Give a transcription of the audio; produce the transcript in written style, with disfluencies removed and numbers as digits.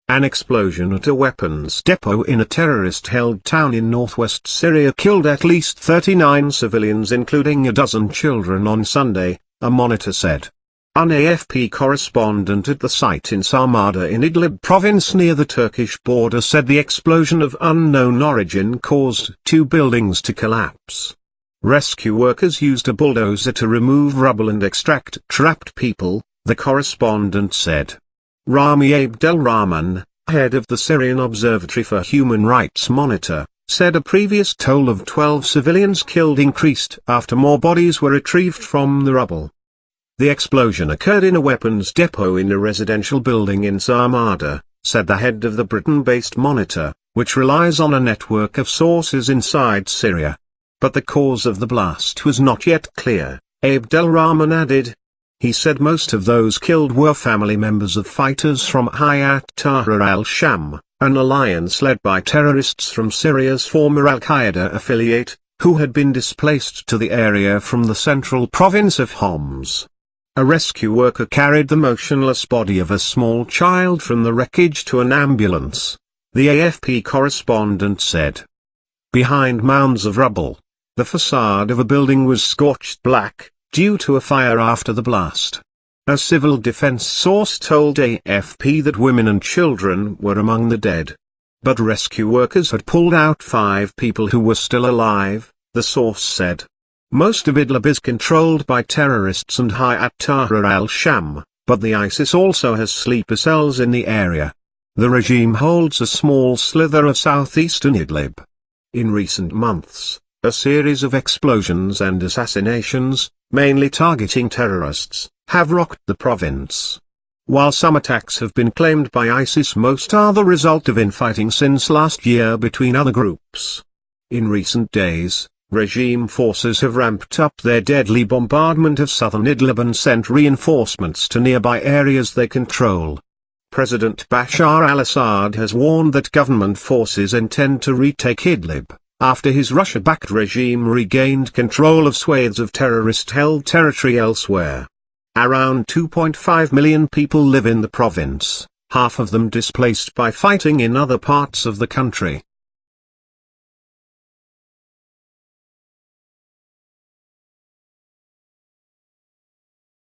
An explosion at a weapons depot in a terrorist-held town in northwest Syria killed at least 39 civilians including a dozen children on Sunday, a monitor said. An AFP correspondent at the site in Sarmada in Idlib province near the Turkish border said the explosion of unknown origin caused 2 buildings to collapse. Rescue workers used a bulldozer to remove rubble and extract trapped people, the correspondent said. Rami Abdelrahman, head of the Syrian Observatory for Human Rights Monitor, said a previous toll of 12 civilians killed increased after more bodies were retrieved from the rubble. The explosion occurred in a weapons depot in a residential building in Sarmada, said the head of the Britain-based Monitor, which relies on a network of sources inside Syria. But the cause of the blast was not yet clear, Abdelrahman added. He said most of those killed were family members of fighters from Hayat Tahrir al-Sham, an alliance led by terrorists from Syria's former al-Qaeda affiliate, who had been displaced to the area from the central province of Homs. A rescue worker carried the motionless body of a small child from the wreckage to an ambulance, the AFP correspondent said. Behind mounds of rubble, the facade of a building was scorched black, due to a fire after the blast. A civil defense source told AFP that women and children were among the dead. But rescue workers had pulled out 5 people who were still alive, the source said. Most of Idlib is controlled by terrorists and Hayat Tahrir al-Sham, but the ISIS also has sleeper cells in the area. The regime holds a small slither of southeastern Idlib. In recent months, a series of explosions and assassinations, mainly targeting terrorists, have rocked the province. While some attacks have been claimed by ISIS, most are the result of infighting since last year between other groups. In recent days, regime forces have ramped up their deadly bombardment of southern Idlib and sent reinforcements to nearby areas they control. President Bashar al-Assad has warned that government forces intend to retake Idlib, after his Russia-backed regime regained control of swathes of terrorist-held territory elsewhere. Around 2.5 million people live in the province, half of them displaced by fighting in other parts of the country.